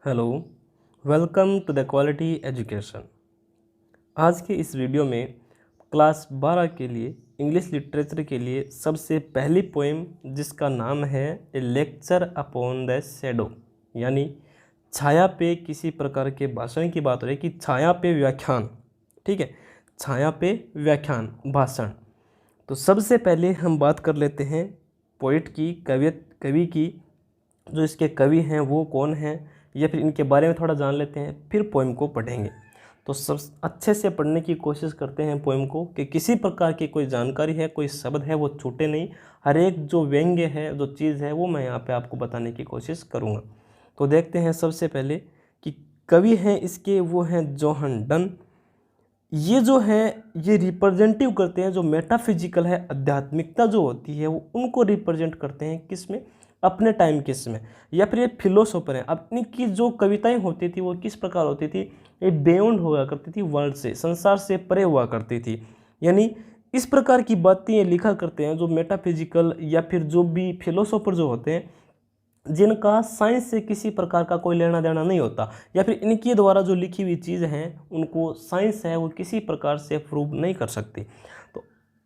Hello, welcome to the quality education. आज के इस वीडियो में क्लास 12 के लिए इंग्लिश लिटरेचर के लिए सबसे पहली पोएम जिसका नाम है ए लेक्चर अपॉन द शैडो, यानी छाया पे किसी प्रकार के भाषण की बात हो रही है कि छाया पे व्याख्यान। ठीक है, छाया पे व्याख्यान भाषण। तो सबसे पहले हम बात कर लेते हैं पोइट की, कवि की। जो इसके कवि हैं वो कौन हैं, या फिर इनके बारे में थोड़ा जान लेते हैं, फिर पोएम को पढ़ेंगे। तो सब अच्छे से पढ़ने की कोशिश करते हैं पोएम को, कि किसी प्रकार की कोई जानकारी है, कोई शब्द है, वो छूटे नहीं। हर एक जो व्यंग्य है, जो चीज़ है, वो मैं यहाँ पे आपको बताने की कोशिश करूँगा। तो देखते हैं सबसे पहले कि कवि हैं इसके, वो हैं जोहन डन। ये जो है ये रिप्रेजेंटिव करते हैं जो मेटाफिजिकल है, आध्यात्मिकता जो होती है वो उनको रिप्रेजेंट करते हैं, किस में, अपने टाइम किस में, या फिर ये फिलोसोफर हैं। अब इनकी जो कविताएं होती थी वो किस प्रकार होती थी, ये बियॉन्ड हुआ करती थी, वर्ल्ड से, संसार से परे हुआ करती थी। यानी इस प्रकार की बातें ये लिखा करते हैं जो मेटाफिजिकल या फिर जो भी फिलोसोफर जो होते हैं, जिनका साइंस से किसी प्रकार का कोई लेना देना नहीं होता, या फिर इनके द्वारा जो लिखी हुई चीज़ हैं उनको साइंस है वो किसी प्रकार से प्रूव नहीं कर सकती। तो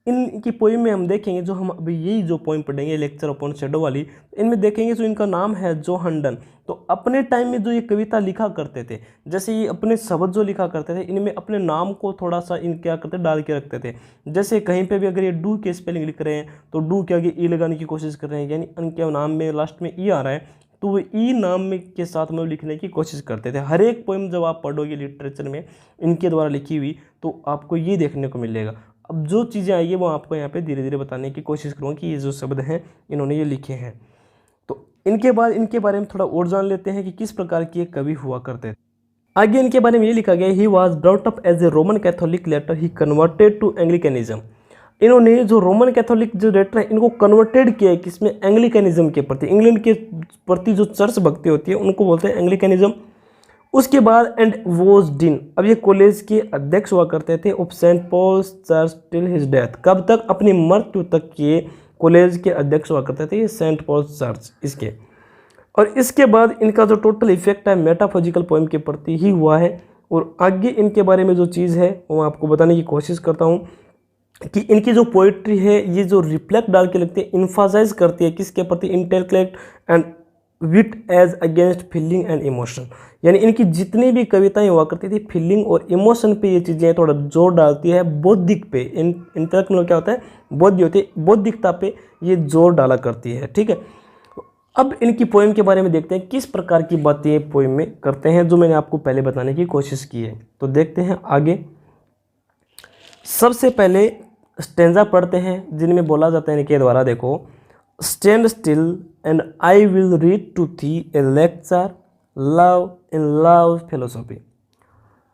इनकी पोइम में हम देखेंगे, जो हम अभी यही जो पोइम पढ़ेंगे लेक्चर अपॉन शैडो वाली, इनमें देखेंगे जो इनका नाम है जोहन डन। तो अपने टाइम में जो ये कविता लिखा करते थे, जैसे ये अपने शब्द जो लिखा करते थे, इनमें अपने नाम को थोड़ा सा इन क्या करते डाल के रखते थे। जैसे कहीं पे भी अगर ये डू के स्पेलिंग लिख रहे हैं तो डू के आगे ई लगाने की कोशिश कर रहे हैं, यानी इनके नाम में लास्ट में ई आ रहा है तो वो ई नाम में के साथ में लिखने की कोशिश करते थे। हर एक पोइम जब आप पढ़ोगे लिटरेचर में इनके द्वारा लिखी हुई, तो आपको ये देखने को मिलेगा। अब जो चीज़ें आई है वो आपको यहाँ पे धीरे धीरे बताने की कोशिश करूँगा कि ये जो शब्द हैं इन्होंने ये लिखे हैं। तो इनके बाद इनके बारे में थोड़ा और जान लेते हैं कि किस प्रकार के कवि हुआ करते थे। आगे इनके बारे में ये लिखा गया, he was brought up as a Roman Catholic, later he converted to Anglicanism. इन्होंने जो रोमन कैथोलिक जो लेटर है इनको कन्वर्टेड किया है किसमें, एंग्लिकनिज्म के प्रति, इंग्लैंड के प्रति जो चर्च भक्ति होती है उनको बोलते हैं एंग्लिकनिज्म। उसके बाद एंड वॉज डीन, अब ये कॉलेज के अध्यक्ष हुआ करते थे of Saint Paul's Church till his death. कब तक, अपनी मृत्यु तक ये कॉलेज के अध्यक्ष हुआ करते थे, ये सेंट पॉल्स चर्च इसके। और इसके बाद इनका जो टोटल इफेक्ट है मेटाफिजिकल पोएम के प्रति ही हुआ है। और आगे इनके बारे में जो चीज़ है वो मैं आपको बताने की कोशिश करता हूँ कि इनकी जो पोइट्री है ये जो रिफ्लेक्ट डाल के लिखते हैं, इन्फासाइज करती है किसके प्रति, intellect and wit as against feeling and emotion. यानी इनकी जितनी भी कविताएं हुआ करती थी फीलिंग और इमोशन पे ये चीज़ें थोड़ा जोर डालती है, बौद्धिक पे, इंटेलेक्ट में क्या होता है, बौद्धिक होती है, बौद्धिकता पे ये जोर डाला करती है। ठीक है, अब इनकी पोएम के बारे में देखते हैं किस प्रकार की बातें पोएम में करते हैं, जो मैंने आपको पहले बताने की कोशिश की है। तो देखते हैं आगे। सबसे पहले स्टेंजा पढ़ते हैं जिनमें बोला जाता है इनके द्वारा, देखो, stand still and I will read to thee a lecture love in love philosophy.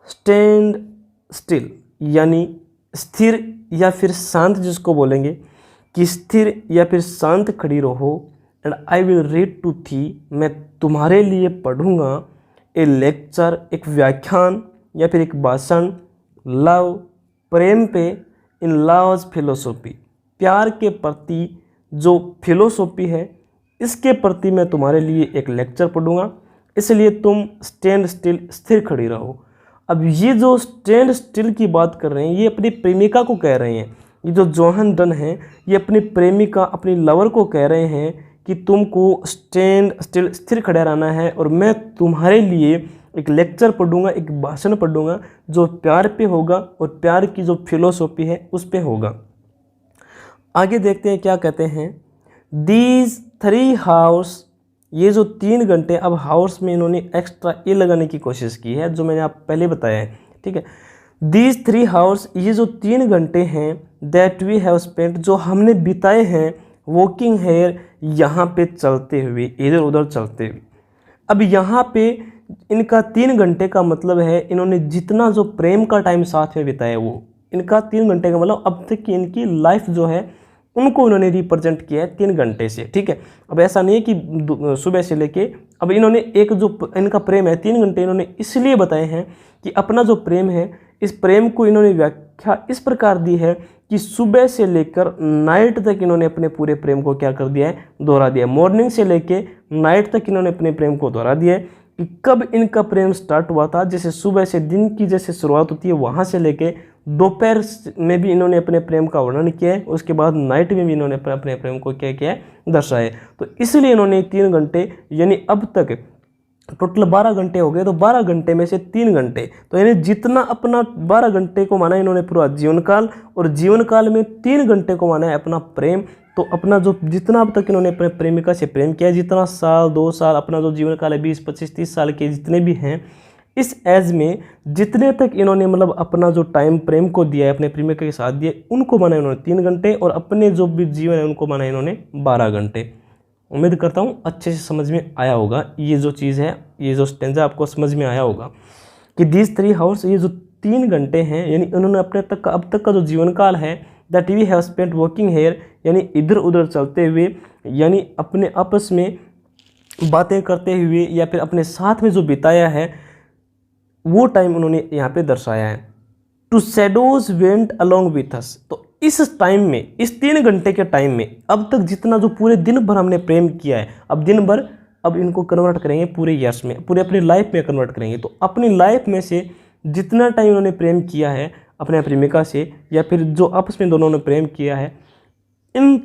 Stand still यानी स्थिर या फिर शांत जिसको बोलेंगे, कि स्थिर या फिर शांत खड़ी रहो। And I will read to thee, मैं तुम्हारे लिए पढ़ूंगा, ए लेक्चर एक व्याख्यान या फिर एक भाषण, लव प्रेम पे, इन लव्स फिलोसॉफी प्यार के प्रति जो फिलोसॉफी है इसके प्रति मैं तुम्हारे लिए एक लेक्चर पढ़ूंगा, इसलिए तुम स्टैंड स्टिल स्थिर खड़ी रहो। अब ये जो स्टैंड स्टिल की बात कर रहे हैं ये अपनी प्रेमिका को कह रहे हैं। ये जो जोहन डन है ये अपनी प्रेमिका, अपनी लवर को कह रहे हैं कि तुमको स्टैंड स्टिल स्थिर खड़े रहना है और मैं तुम्हारे लिए एक लेक्चर पढ़ूंगा, एक भाषण पढ़ूंगा जो प्यार पे होगा और प्यार की जो फिलोसॉफी है उस पे होगा। आगे देखते हैं क्या कहते हैं, दीज 3 हावर्स, ये जो 3 घंटे, अब हावर्स में इन्होंने एक्स्ट्रा ए लगाने की कोशिश की है जो मैंने आप पहले बताया है। ठीक है, दीज 3 हावर्स, ये जो 3 घंटे हैं, दैट वी हैव स्पेंट, जो हमने बिताए हैं, वॉकिंग हेयर, यहाँ पे चलते हुए, इधर उधर चलते हुए। अब यहाँ पे इनका 3 घंटे का मतलब है इन्होंने जितना जो प्रेम का टाइम साथ में बिताया वो इनका 3 घंटे का मतलब अब तक की इनकी लाइफ जो है उनको इन्होंने रिप्रेजेंट किया है 3 घंटे से। ठीक है, अब ऐसा नहीं है कि सुबह से लेके, अब इन्होंने एक जो इनका प्रेम है 3 घंटे इन्होंने इसलिए बताए हैं कि अपना जो प्रेम है इस प्रेम को इन्होंने व्याख्या इस प्रकार दी है कि सुबह से लेकर नाइट तक इन्होंने अपने पूरे प्रेम को क्या कर दिया है, दोहरा दिया है। मॉर्निंग से लेके नाइट तक इन्होंने अपने प्रेम को दोहरा दिया है। कि कब इनका प्रेम स्टार्ट हुआ था। जैसे सुबह से दिन की जैसे शुरुआत होती है वहाँ से लेके दोपहर में भी इन्होंने अपने प्रेम का वर्णन किया है, उसके बाद नाइट में भी इन्होंने अपने प्रेम को क्या किया है, दर्शाया। तो इसलिए इन्होंने 3 घंटे यानी अब तक टोटल 12 घंटे हो गए, तो 12 घंटे में से 3 घंटे, तो यानी जितना अपना 12 घंटे को माना इन्होंने पूरा जीवन काल, और जीवन काल में 3 घंटे को माना है अपना प्रेम। तो अपना जो जितना अब तक इन्होंने अपने प्रेमिका से प्रेम किया, जितना साल 2 साल अपना जो जीवन काल है 20 25 30 साल के जितने भी हैं, इस एज में जितने तक इन्होंने मतलब अपना जो टाइम प्रेम को दिया है, अपने प्रेमिका के साथ दिया, उनको माना इन्होंने 3 घंटे, और अपने जो भी जीवन है उनको माना इन्होंने 12 घंटे। उम्मीद करता हूँ अच्छे से समझ में आया होगा। ये जो चीज़ है, ये जो स्टेंजा आपको समझ में आया होगा कि these 3 hours, ये जो 3 घंटे हैं, यानी उन्होंने अपने तक का अब तक का जो जीवन काल है, that we have spent working here, यानी इधर उधर चलते हुए, यानी अपने आपस में बातें करते हुए या फिर अपने साथ में जो बिताया है, वो टाइम उन्होंने यहाँ पे दर्शाया है। Two shadows went along with us, तो इस टाइम में, इस 3 घंटे के टाइम में अब तक जितना जो पूरे दिन भर हमने प्रेम किया है, अब दिन भर, अब इनको कन्वर्ट करेंगे पूरे ईयर्स में, पूरे अपनी लाइफ में कन्वर्ट करेंगे। तो अपनी लाइफ में से जितना टाइम उन्होंने प्रेम किया है अपने प्रेमिका से, या फिर जो आपस में दोनों ने प्रेम किया है, इन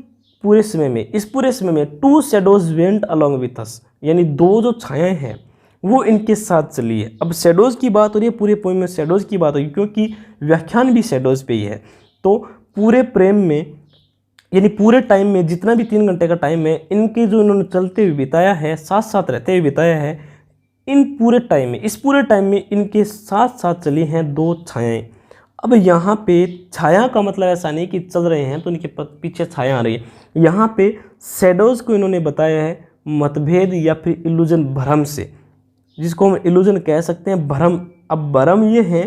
पूरे समय में, इस पूरे समय में 2 शैडोज वेंट अलॉन्ग विथ अस, यानी 2 जो छायाएं हैं वो इनके साथ चली है। अब शैडोज़ की बात हो रही है, पूरे पोएम में शैडोज़ की बात होगी, क्योंकि व्याख्यान भी शैडोज़ पे ही है। तो पूरे प्रेम में, यानी पूरे टाइम में, जितना भी 3 घंटे का टाइम है, इनके जो इन्होंने चलते हुए बिताया है, साथ साथ रहते हुए बिताया है, इन पूरे टाइम में, इस पूरे टाइम में इनके साथ साथ चली हैं 2 छायाएँ। अब यहाँ पे छाया का मतलब ऐसा नहीं कि चल रहे हैं तो इनके पीछे छाया आ रही है। यहाँ पे शैडोज़ को इन्होंने बताया है मतभेद या फिर इल्यूजन, भ्रम से, जिसको हम इल्यूजन कह सकते हैं, भ्रम। अब भ्रम ये है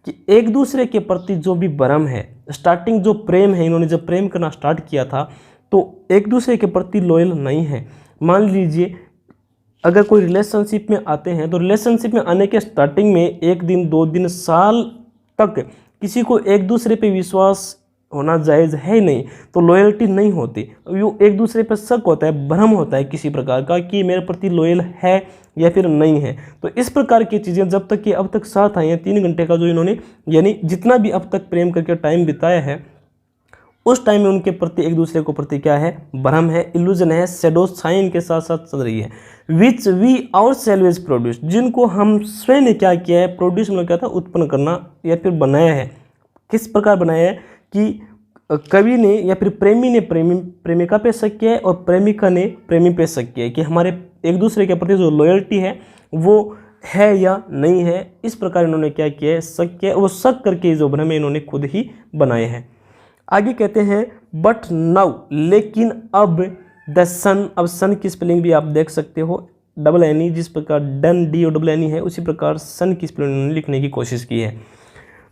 कि एक दूसरे के प्रति जो भी भ्रम है, स्टार्टिंग जो प्रेम है, इन्होंने जब प्रेम करना स्टार्ट किया था तो एक दूसरे के प्रति लॉयल नहीं है। मान लीजिए अगर कोई रिलेशनशिप में आते हैं तो रिलेशनशिप में आने के स्टार्टिंग में 1 दिन 2 दिन साल तक किसी को एक दूसरे पे विश्वास होना जायज़ है ही नहीं, तो लॉयल्टी नहीं होती। वो एक दूसरे पर शक होता है, भ्रम होता है किसी प्रकार का कि मेरे प्रति लॉयल है या फिर नहीं है। तो इस प्रकार की चीज़ें जब तक कि अब तक साथ आई हैं, 3 घंटे का जो इन्होंने, यानी जितना भी अब तक प्रेम करके टाइम बिताया है, उस टाइम में उनके प्रति एक दूसरे को प्रति क्या है, भ्रम है, इल्यूजन है, शैडोज छाया इनके साथ साथ चल रही है। Which we ourselves produce, जिनको हम स्वयं ने क्या किया है, प्रोड्यूस मतलब क्या था, उत्पन्न करना या फिर बनाया है। किस प्रकार बनाया है कि कवि ने या फिर प्रेमी ने प्रेमिका पे शक किया है, और प्रेमिका ने प्रेमी पे शक किया है कि हमारे एक दूसरे के प्रति जो लॉयल्टी है वो है या नहीं है। इस प्रकार इन्होंने क्या किया है, शक किया है, वो शक करके जो भ्रम है इन्होंने खुद ही बनाए हैं। आगे कहते हैं बट नाउ, लेकिन अब द सन, अब सन की स्पेलिंग भी आप देख सकते हो, डबल एन, जिस प्रकार डन DONNE है, उसी प्रकार सन की स्पेलिंग लिखने की कोशिश की है।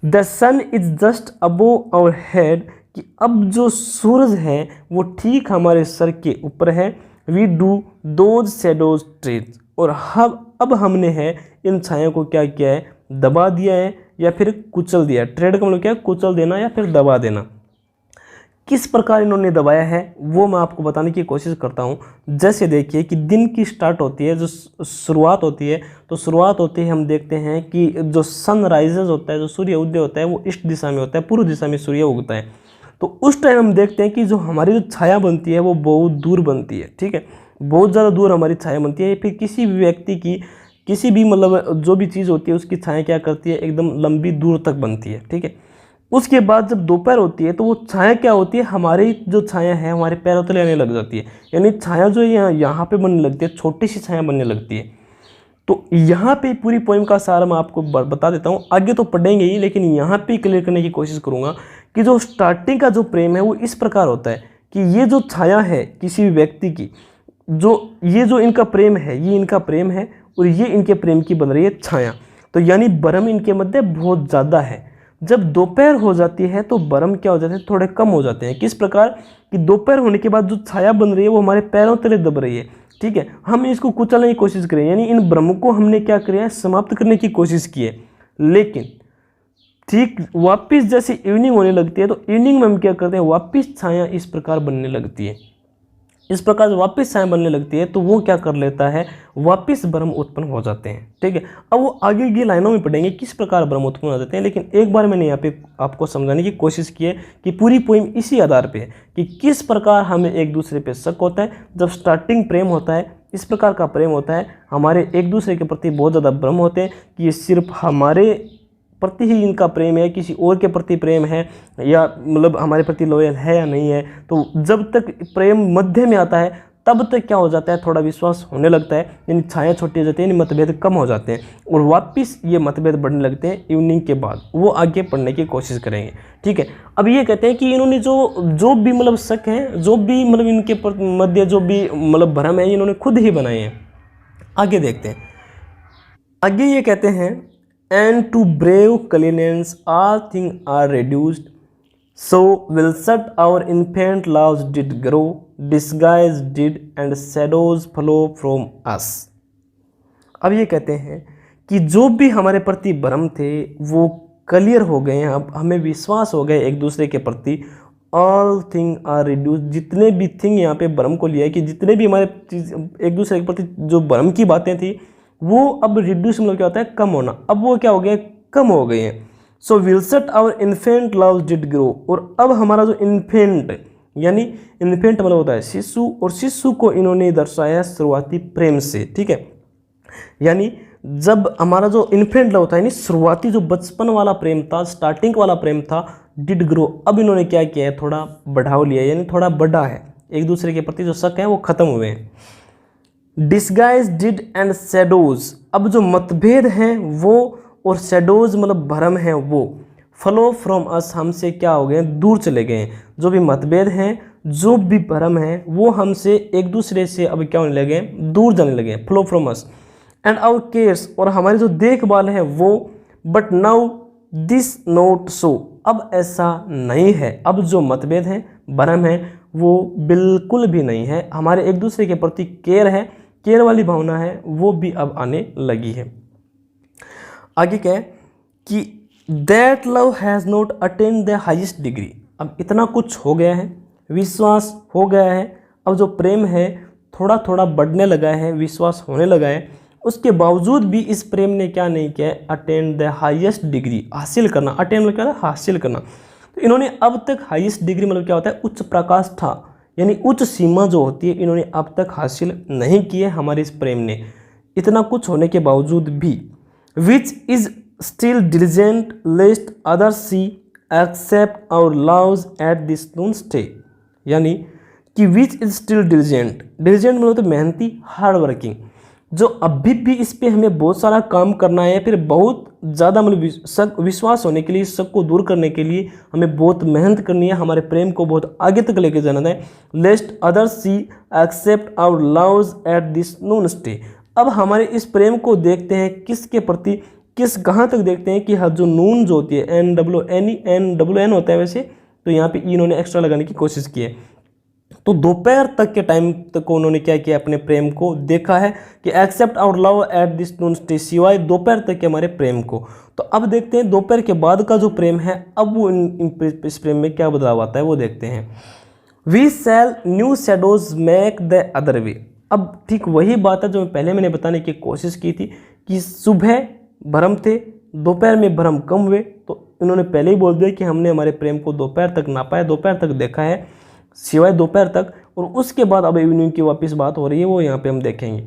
The sun is just above our head, कि अब जो सूरज है वो ठीक हमारे सर के ऊपर है। We do those shadows tread, और अब हमने है इन छायों को क्या किया है, दबा दिया है या फिर कुचल दिया। ट्रेड का मतलब क्या है, कुचल देना या फिर दबा देना। किस प्रकार इन्होंने दबाया है वो मैं आपको बताने की कोशिश करता हूँ। जैसे देखिए कि दिन की स्टार्ट होती है, जो शुरुआत होती है, तो शुरुआत होती है हम देखते हैं कि जो सनराइजेज होता है, जो सूर्य उदय होता है, वो ईस्ट दिशा में होता है, पूर्व दिशा में सूर्य उगता है। तो उस टाइम हम देखते हैं कि जो हमारी जो छाया बनती है वो बहुत दूर बनती है, ठीक है, बहुत ज़्यादा दूर हमारी छाया बनती है। फिर किसी भी व्यक्ति की, किसी भी मतलब जो भी चीज़ होती है उसकी छाया क्या करती है, एकदम लंबी दूर तक बनती है, ठीक है। उसके बाद जब दोपहर होती है तो वो छाया क्या होती है, हमारी जो छाया है हमारे पैरों तले आने लग जाती है, यानी छाया जो है यहाँ पे बनने लगती है, छोटी सी छाया बनने लगती है। तो यहाँ पे पूरी पोएम का सार मैं आपको बता देता हूँ, आगे तो पढ़ेंगे ही, लेकिन यहाँ पे क्लियर करने की कोशिश करूँगा कि जो स्टार्टिंग का जो प्रेम है वो इस प्रकार होता है कि ये जो छाया है किसी भी व्यक्ति की, जो ये जो इनका प्रेम है, ये इनका प्रेम है और ये इनके प्रेम की बन रही है छाया। तो यानी भ्रम इनके मध्य बहुत ज़्यादा है। जब दोपहर हो जाती है तो भ्रम क्या हो जाते हैं, थोड़े कम हो जाते हैं। किस प्रकार कि दोपहर होने के बाद जो छाया बन रही है वो हमारे पैरों तले दब रही है, ठीक है। हम इसको कुचलने की कोशिश करें, यानी इन भ्रम को हमने क्या किया है, समाप्त करने की कोशिश की है। लेकिन ठीक वापस जैसे इवनिंग होने लगती है तो इवनिंग में हम क्या करते हैं, वापस छाया इस प्रकार बनने लगती है। इस प्रकार से वापस छाया बनने लगती है तो वो क्या कर लेता है, वापस भ्रम उत्पन्न हो जाते हैं। ठीक है, अब वो आगे की लाइनों में पढ़ेंगे किस प्रकार भ्रम उत्पन्न हो जाते हैं, लेकिन एक बार मैंने यहाँ पे आपको समझाने की कोशिश की है कि पूरी पोइम इसी आधार पे है कि किस प्रकार हमें एक दूसरे पे शक होता है। जब स्टार्टिंग प्रेम होता है, इस प्रकार का प्रेम होता है, हमारे एक दूसरे के प्रति बहुत ज़्यादा भ्रम होते हैं कि ये सिर्फ हमारे प्रति ही इनका प्रेम है, किसी और के प्रति प्रेम है, या मतलब हमारे प्रति लॉयल है या नहीं है। तो जब तक प्रेम मध्य में आता है तब तक क्या हो जाता है, थोड़ा विश्वास होने लगता है, यानी छाया छोटी हो जाती है, यानी मतभेद कम हो जाते हैं और वापस ये मतभेद बढ़ने लगते हैं इवनिंग के बाद। वो आगे पढ़ने की कोशिश करेंगे। ठीक है, अब ये कहते हैं कि इन्होंने जो भी मतलब शक है, जो भी मतलब इनके मध्य जो भी मतलब भ्रम है, इन्होंने खुद ही बनाए हैं। आगे देखते हैं, आगे ये कहते हैं and to brave cleanliness all things are reduced, so will such our infant loves did grow, disguise did and shadows flow from us। अब ये कहते हैं कि जो भी हमारे प्रति भ्रम थे वो क्लियर हो गए हैं, अब हमें विश्वास हो गए एक दूसरे के प्रति। ऑल थिंग आर रिड्यूस, जितने भी थिंग यहाँ पे भ्रम को लिया है कि जितने भी हमारे चीज एक दूसरे के प्रति जो भ्रम की बातें थी वो अब रिड्यूस मतलब क्या होता है, कम होना। अब वो क्या हो गया, कम हो गए हैं। So whilst our infant love did grow, और अब हमारा जो इन्फेंट यानी इन्फेंट मतलब होता है शिशु, और शिशु को इन्होंने दर्शाया शुरुआती प्रेम से। ठीक है, यानी जब हमारा जो इन्फेंट लव था यानी शुरुआती जो बचपन वाला प्रेम था, स्टार्टिंग वाला प्रेम था, डिड ग्रो, अब इन्होंने क्या किया है, थोड़ा बढ़ाव लिया यानी थोड़ा बढ़ा है, एक दूसरे के प्रति जो शक है वो खत्म हुए हैं। डिस्गाइज डिड एंड शेडोज, अब जो मतभेद हैं वो और शेडोज मतलब भ्रम हैं वो फ्लो फ्रॉम अस, हमसे क्या हो गए, दूर चले गए हैं। जो भी मतभेद हैं, जो भी भ्रम हैं वो हमसे एक दूसरे से अब क्या होने लगे, दूर जाने लगे, flow from us and our cares, और हमारी जो देखभाल है वो, but now this not so, अब ऐसा नहीं है। अब जो मतभेद हैं, भ्रम है वो बिल्कुल भी नहीं है, हमारे एक दूसरे के प्रति केयर है, केयर वाली भावना है वो भी अब आने लगी है। आगे क्या है कि that love has not attend the highest degree, अब इतना कुछ हो गया है, विश्वास हो गया है, अब जो प्रेम है थोड़ा थोड़ा बढ़ने लगा है, विश्वास होने लगा है, उसके बावजूद भी इस प्रेम ने क्या नहीं किया है, अटेंड द हाईएस्ट डिग्री, हासिल करना। अटेंड मतलब क्या है, हासिल करना। तो इन्होंने अब तक हाईएस्ट डिग्री मतलब क्या होता है, उच्च प्रकाश था, यानी उच्च सीमा जो होती है इन्होंने अब तक हासिल नहीं की है हमारे इस प्रेम ने, इतना कुछ होने के बावजूद भी। Which is still diligent lest others see except our loves at this noon stay, यानी कि which is still diligent, diligent मतलब तो मेहनती, हार्ड वर्किंग, जो अभी भी इस पे हमें बहुत सारा काम करना है, फिर बहुत ज़्यादा मतलब विश्वास होने के लिए, शक को दूर करने के लिए हमें बहुत मेहनत करनी है, हमारे प्रेम को बहुत आगे तक लेके जाना है। Lest other see except our loves at this noon stay, अब हमारे इस प्रेम को देखते हैं किसके प्रति, किस कहाँ तक देखते हैं कि हर जो नून जो होती है, NWN होता है वैसे, तो यहाँ पे इन्होंने एक्स्ट्रा लगाने की कोशिश की है। तो दोपहर तक के टाइम तक उन्होंने क्या किया, अपने प्रेम को देखा है कि except our love at this noon stay, सिवाय दोपहर तक के हमारे प्रेम को। तो अब देखते हैं दोपहर के बाद का जो प्रेम है, अब वो इस प्रेम में क्या बदलाव आता है वो देखते हैं। We shall new shadows make the other way, अब ठीक वही बात है जो पहले मैंने बताने की कोशिश की थी कि सुबह भ्रम थे, दोपहर में भ्रम कम हुए, तो इन्होंने पहले ही बोल दिया कि हमने हमारे प्रेम को दोपहर तक नापा है, दोपहर तक देखा है, सिवाय दोपहर तक, और उसके बाद अब इवनिंग की वापस बात हो रही है, वो यहाँ पे हम देखेंगे।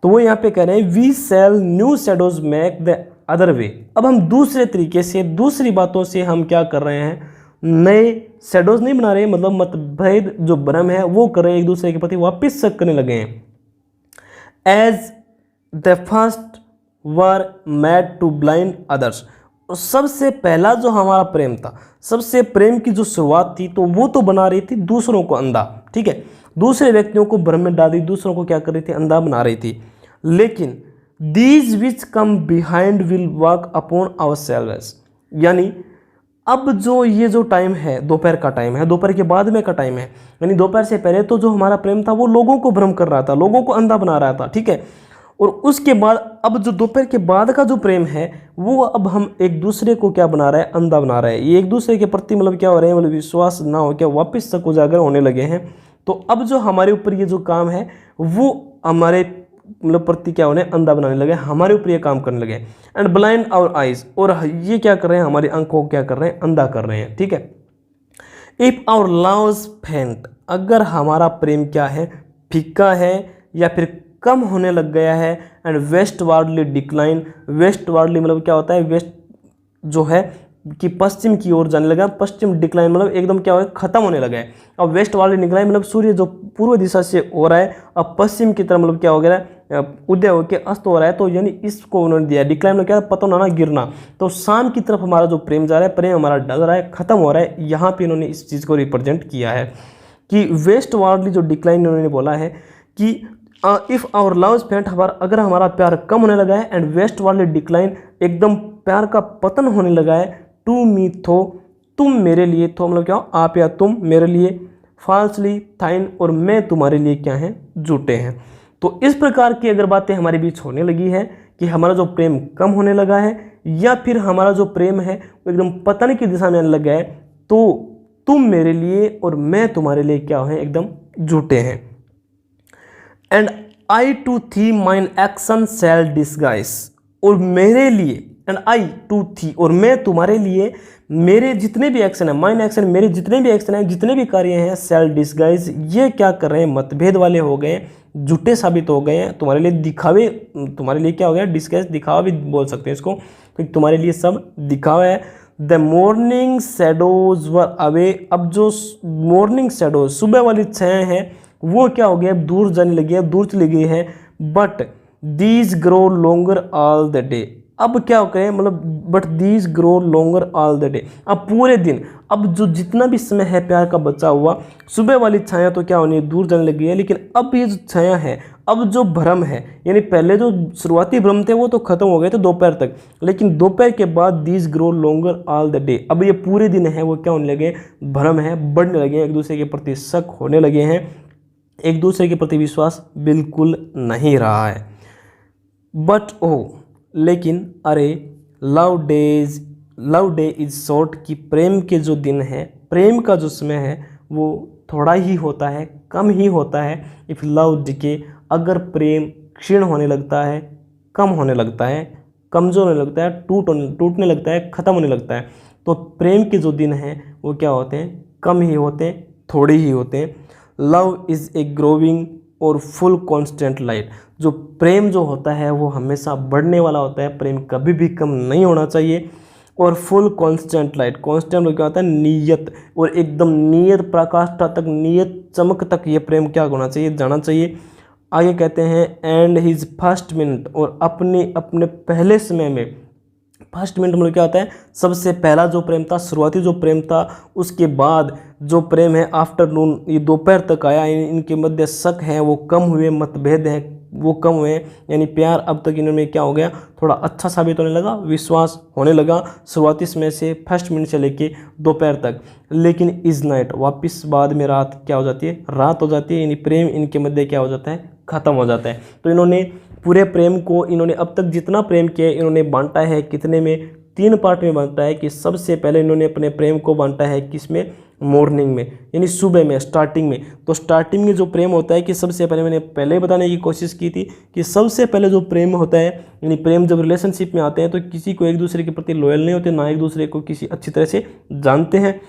तो वो यहाँ पे कह रहे हैं we shall new shadows make the other way, अब हम दूसरे तरीके से, दूसरी बातों से हम क्या कर रहे हैं, नए शैडोज नहीं बना रहे, मतलब मतभेद जो भ्रम है वो कर रहे हैं, एक दूसरे के प्रति वापस शक करने लगे हैं। As the first were made to blind others, सबसे पहला जो हमारा प्रेम था, सबसे प्रेम की जो शुरुआत थी, तो वो तो बना रही थी दूसरों को अंधा, ठीक है, दूसरे व्यक्तियों को भ्रम में डाल दी, दूसरों को क्या कर रही थी, अंधा बना रही थी। लेकिन these which come behind will work upon our selves, यानी अब जो ये जो टाइम है, दोपहर का टाइम है, दोपहर के बाद में का टाइम है, यानी दोपहर से पहले तो जो हमारा प्रेम था वो लोगों को भ्रम कर रहा था, लोगों को अंधा बना रहा था, ठीक है, और उसके बाद अब जो दोपहर के बाद का जो प्रेम है वो अब हम एक दूसरे को क्या बना रहा है, अंधा बना रहा है। ये एक दूसरे के प्रति मतलब क्या हो रहे हैं, मतलब विश्वास ना हो क्या वापस तक उजागर होने लगे हैं तो अब जो हमारे ऊपर ये जो काम है वो हमारे मतलब प्रति क्या होने अंधा बनाने लगे, हमारे ऊपर ये काम करने लगे। एंड ब्लाइंड आवर आइज, और ये क्या कर रहे हैं, हमारी आंखों को क्या कर रहे हैं, अंधा कर रहे हैं। ठीक है। इफ आवर लव्स फेंट, अगर हमारा प्रेम क्या है, फीका है या फिर कम होने लग गया है। एंड वेस्टवार्डली डिक्लाइन, वेस्टवार्डली मतलब क्या होता है, वेस्ट जो है कि पश्चिम की ओर जाने लगा, पश्चिम डिक्लाइन मतलब एकदम क्या हो खत्म होने लगा है। अब वेस्ट वार्डली डिक्लाइन मतलब सूर्य जो पूर्व दिशा से हो रहा है अब पश्चिम की तरफ मतलब क्या हो गया है, उदय होकर अस्त हो रहा है। तो यानी इसको उन्होंने दिया डिक्लाइन में क्या, पतन होना, गिरना। तो शाम की तरफ हमारा जो प्रेम जा रहा है, प्रेम हमारा डल रहा है, खत्म हो रहा है। यहाँ पे इन्होंने इस चीज़ को रिप्रेजेंट किया है कि वेस्ट वार्डली जो डिक्लाइन इन्होंने बोला है कि इफ़ आवर लव फेंट, अगर हमारा प्यार कम होने लगा है। एंड वेस्ट वार्डली डिक्लाइन, एकदम प्यार का पतन होने लगा है। टू मी थो, तुम मेरे लिए, थो मतलब क्या, आप या तुम मेरे लिए। फाल्सली थाइन, और मैं तुम्हारे लिए क्या है, झूठे हैं। तो इस प्रकार की अगर बातें हमारे बीच होने लगी है कि हमारा जो प्रेम कम होने लगा है या फिर हमारा जो प्रेम है वो एकदम पतन की दिशा में आने लगा है, तो तुम मेरे लिए और मैं तुम्हारे लिए क्या है, एकदम झूठे हैं। एंड आई टू थी माइन एक्शन सेल डिस्गाइज, और मेरे लिए, एंड आई टू थी, और मैं तुम्हारे लिए, मेरे जितने भी एक्शन है, माइन एक्शन, मेरे जितने भी एक्शन है, जितने भी कार्य हैं, सेल डिस्गाइज, ये क्या कर रहे हैं, मतभेद वाले हो गए, झूठे साबित हो गए हैं, तुम्हारे लिए दिखावे, तुम्हारे लिए क्या हो गया, डिस्गाइज, दिखावा भी बोल सकते हैं इसको, क्योंकि तुम्हारे लिए सब दिखावा है। The morning shadows were away, अब जो मॉर्निंग शेडोज, सुबह वाली छाया है, वो क्या हो गया, दूर जाने लगी है, दूर चली गई है। But these grow longer all the day, अब क्या हो गया, मतलब but these grow longer all the day, अब पूरे दिन, अब जो जितना भी समय है प्यार का बचा हुआ, सुबह वाली छाया तो क्या होनी है, दूर जाने लगी है। लेकिन अब ये जो छाया है, अब जो भ्रम है, यानी पहले जो शुरुआती भ्रम थे वो तो खत्म हो गए थे दोपहर तक, लेकिन दोपहर के बाद these grow longer all the day, अब ये पूरे दिन है वो क्या होने लगे, भ्रम है, बढ़ने लगे हैं, एक दूसरे के प्रति शक होने लगे हैं, एक दूसरे के प्रति विश्वास बिल्कुल नहीं रहा है। बट ओ, लेकिन अरे, लव डे इज शॉर्ट, की प्रेम के जो दिन है, प्रेम का जो समय है वो थोड़ा ही होता है, कम ही होता है। इफ़ लव डिके, अगर प्रेम क्षीण होने लगता है, कम होने लगता है, कमज़ोर होने लगता है, टूटने लगता है, ख़त्म होने लगता है, तो प्रेम के जो दिन हैं वो क्या होते हैं, कम ही होते हैं, थोड़े ही होते हैं। लव इज़ ए ग्रोविंग और फुल कॉन्स्टेंट लाइट, जो प्रेम जो होता है वो हमेशा बढ़ने वाला होता है, प्रेम कभी भी कम नहीं होना चाहिए। और फुल कॉन्स्टेंट लाइट, कॉन्स्टेंट क्या होता है, नियत, और एकदम नियत प्रकाष्ठा तक, नियत चमक तक ये प्रेम क्या होना चाहिए, जाना चाहिए। आगे कहते हैं एंड हिज फर्स्ट मिनट, और अपने पहले समय में, फर्स्ट मिनट मतलब क्या होता है, सबसे पहला जो प्रेम था, शुरुआती जो प्रेम था, उसके बाद जो प्रेम है आफ्टरनून, ये दोपहर तक आया, इनके मध्य शक है वो कम हुए, मतभेद है वो कम हुए, यानी प्यार अब तक इनमें क्या हो गया, थोड़ा अच्छा साबित होने लगा, विश्वास होने लगा शुरुआती समय से, फर्स्ट मिनट से लेके दोपहर तक। लेकिन इज नाइट, वापस बाद में रात क्या हो जाती है, रात हो जाती है, यानी प्रेम इनके मध्य क्या हो जाता है, खत्म हो जाता है। तो इन्होंने पूरे प्रेम को, इन्होंने अब तक जितना प्रेम किया है इन्होंने बांटा है कितने में, 3 पार्ट में बांटा है। कि सबसे पहले इन्होंने अपने प्रेम को बांटा है किसमें, मॉर्निंग में, यानी सुबह में, स्टार्टिंग में। तो स्टार्टिंग में जो प्रेम होता है कि सबसे पहले, मैंने पहले बताने की कोशिश की थी कि सबसे पहले जो प्रेम होता है, यानी प्रेम जब रिलेशनशिप में आते हैं तो किसी को एक दूसरे के प्रति लॉयल नहीं होते, ना एक दूसरे को किसी अच्छी तरह से जानते हैं,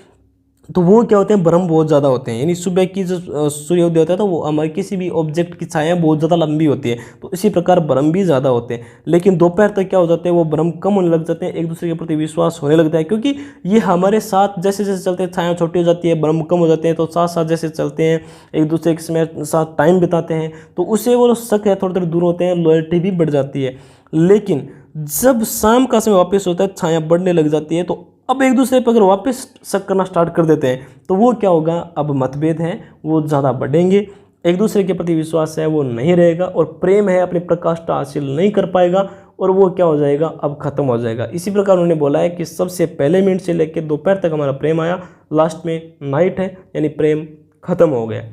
तो वो क्या होते हैं, भ्रम बहुत ज़्यादा होते हैं। यानी सुबह की जो सूर्योदय होता है तो वो हमारे किसी भी ऑब्जेक्ट की छाया बहुत ज़्यादा लंबी होती है, तो इसी प्रकार भ्रम भी ज़्यादा होते हैं। लेकिन दोपहर तक क्या हो जाते हैं, वो भ्रम कम होने लग जाते हैं, एक दूसरे के प्रति विश्वास होने लगता है, क्योंकि ये हमारे साथ जैसे जैसे चलते हैं, छाया छोटी हो जाती है, भ्रम कम हो जाते हैं, तो साथ साथ जैसे चलते हैं, एक दूसरे के साथ टाइम बिताते हैं, तो उससे वो शक है थोड़ी थोड़ी दूर होते हैं, लॉयल्टी भी बढ़ जाती है। लेकिन जब शाम का समय वापस होता है, छाया बढ़ने लग जाती है, तो अब एक दूसरे पर अगर वापस शक करना स्टार्ट कर देते हैं तो वो क्या होगा, अब मतभेद हैं वो ज़्यादा बढ़ेंगे, एक दूसरे के प्रति विश्वास है वो नहीं रहेगा, और प्रेम है अपनी प्रकाष्ठा हासिल नहीं कर पाएगा, और वो क्या हो जाएगा, अब खत्म हो जाएगा। इसी प्रकार उन्होंने बोला है कि सबसे पहले मिनट से लेकर दोपहर तक हमारा प्रेम आया, लास्ट में नाइट है, यानी प्रेम खत्म हो गया।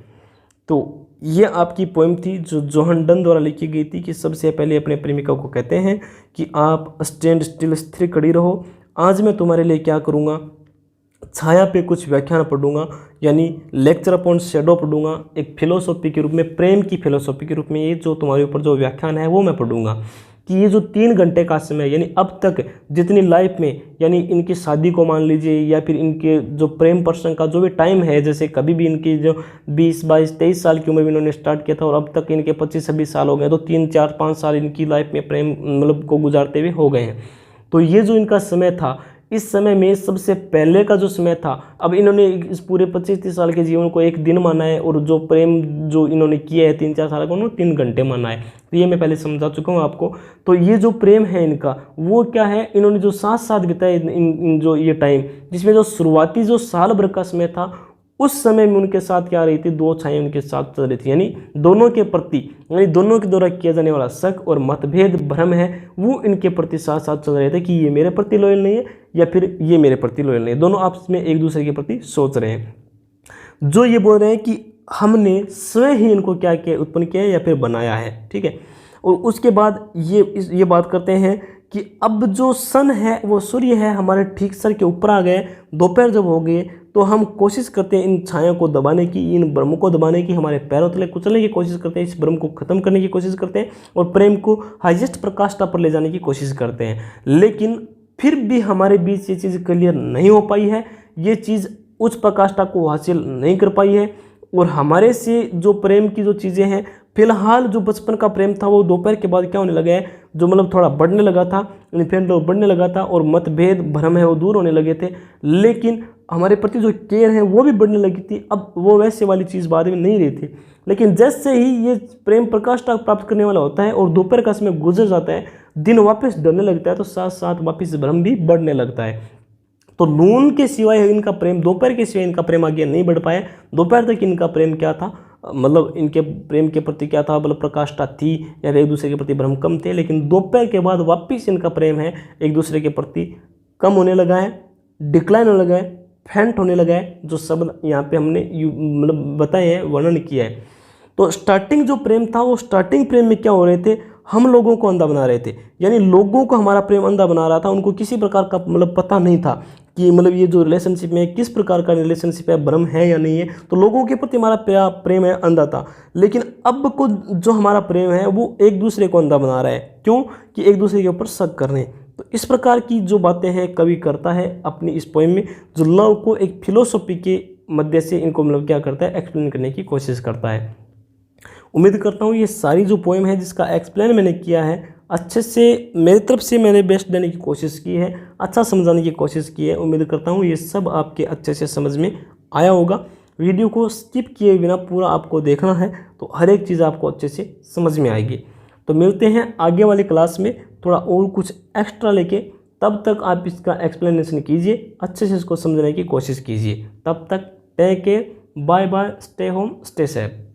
तो ये आपकी पोएम थी जो जोहन डन द्वारा लिखी गई थी, कि सबसे पहले अपने प्रेमिका को कहते हैं कि आप स्टैंड स्टिल, स्थिर खड़ी रहो, आज मैं तुम्हारे लिए क्या करूँगा, छाया पे कुछ व्याख्यान पढ़ूंगा, यानी लेक्चर अपॉन शेडो पढ़ूंगा, एक फिलोसॉफी के रूप में, प्रेम की फिलोसॉफी के रूप में ये जो तुम्हारे ऊपर जो व्याख्यान है वो मैं पढ़ूंगा। कि ये जो 3 घंटे का समय, यानी अब तक जितनी लाइफ में, यानी इनकी शादी को मान लीजिए या फिर इनके जो प्रेम प्रसंग का जो भी टाइम है, जैसे कभी भी इनकी जो 20, 22, 23 साल की उम्र में इन्होंने स्टार्ट किया था और अब तक इनके 25, 26 साल हो गए, तो 3, 4, 5 साल इनकी लाइफ में प्रेम मतलब को गुजारते हुए हो गए हैं। तो ये जो इनका समय था, इस समय में सबसे पहले का जो समय था, अब इन्होंने इस पूरे 25-30 साल के जीवन को एक दिन माना है, और जो प्रेम जो इन्होंने किया है 3-4 साल का, उन्होंने 3 घंटे माना है। तो ये मैं पहले समझा चुका हूँ आपको। तो ये जो प्रेम है इनका, वो क्या है, इन्होंने जो साथ साथ बिताए इन जो ये टाइम, जिसमें जो शुरुआती जो साल भर का समय था, उस समय में उनके साथ क्या रही थी, 2 छाएं उनके साथ चल रही थी, यानी दोनों के प्रति, यानी दोनों के द्वारा किया जाने वाला शक और मतभेद भ्रम है, वो इनके प्रति साथ साथ चल रहे थे कि ये मेरे प्रति लॉयल नहीं है या फिर ये मेरे प्रति लॉयल नहीं है। दोनों आपस में एक दूसरे के प्रति सोच रहे हैं। जो ये बोल रहे हैं कि हमने स्वयं ही इनको क्या किया, उत्पन्न किया है या फिर बनाया है, ठीक है। और उसके बाद ये बात करते हैं कि अब जो सन है, वो सूर्य है, हमारे ठीक सर के ऊपर आ गए, दोपहर जब हो गए, तो हम कोशिश करते हैं इन छाया को दबाने की, इन भ्रम को दबाने की, हमारे पैरों तले कुचलने की कोशिश करते हैं, इस भ्रम को खत्म करने की कोशिश करते हैं और प्रेम को हाईएस्ट प्रकाष्ठा पर ले जाने की कोशिश करते हैं। लेकिन फिर भी हमारे बीच ये चीज़ क्लियर नहीं हो पाई है, ये चीज़ उच्च प्रकाष्ठा को हासिल नहीं कर पाई है, और हमारे से जो प्रेम की जो चीज़ें हैं, फिलहाल जो बचपन का प्रेम था वो दोपहर के बाद क्या होने लगा है, जो मतलब थोड़ा बढ़ने लगा था, इन्फेंट बढ़ने लगा था, और मतभेद भ्रम है वो दूर होने लगे थे। लेकिन हमारे प्रति जो केयर है वो भी बढ़ने लगी थी। अब वो वैसे वाली चीज़ बाद में नहीं रही थी। लेकिन जैसे ही ये प्रेम प्रकाष्ठा प्राप्त करने वाला होता है और दोपहर का समय गुजर जाता है, दिन वापस ढलने लगता है, तो साथ साथ वापस भ्रम भी बढ़ने लगता है। तो नून के सिवाय इनका प्रेम, दोपहर के सिवाय इनका प्रेम आगे नहीं बढ़ पाया। दोपहर तक इनका प्रेम क्या था, मतलब इनके प्रेम के प्रति क्या था, मतलब प्रकाष्ठा थी या एक दूसरे के प्रति भ्रम कम थे। लेकिन दोपहर के बाद वापिस इनका प्रेम है एक दूसरे के प्रति कम होने लगा है, डिक्लाइन होने लगा है, फेंट होने लगा है, जो शब्द यहाँ पे हमने मतलब बताए हैं, वर्णन किया है। तो स्टार्टिंग जो प्रेम था, वो स्टार्टिंग प्रेम में क्या हो रहे थे, हम लोगों को अंधा बना रहे थे, यानी लोगों को हमारा प्रेम अंधा बना रहा था। उनको किसी प्रकार का मतलब पता नहीं था कि मतलब ये जो रिलेशनशिप में किस प्रकार का रिलेशनशिप है, भ्रम है या नहीं है। तो लोगों के प्रति हमारा प्रेम है अंधा था। लेकिन अब को जो हमारा प्रेम है वो एक दूसरे को अंधा बना रहा है। क्यों? कि एक दूसरे के ऊपर शक कर रहे हैं। तो इस प्रकार की जो बातें हैं कवि करता है अपनी इस पोएम में, जो लव को एक फिलोसॉफी के मध्य से इनको मतलब क्या करता है, एक्सप्लेन करने की कोशिश करता है। उम्मीद करता हूँ ये सारी जो पोएम है जिसका एक्सप्लेन मैंने किया है, अच्छे से मेरी तरफ से मैंने बेस्ट देने की कोशिश की है, अच्छा समझाने की कोशिश की है। उम्मीद करता हूँ ये सब आपके अच्छे से समझ में आया होगा। वीडियो को स्किप किए बिना पूरा आपको देखना है, तो हर एक चीज़ आपको अच्छे से समझ में आएगी। तो मिलते हैं आगे वाली क्लास में थोड़ा और कुछ एक्स्ट्रा लेके। तब तक आप इसका एक्सप्लेनेशन कीजिए, अच्छे से इसको समझने की कोशिश कीजिए। तब तक take care, bye bye, stay home, stay safe.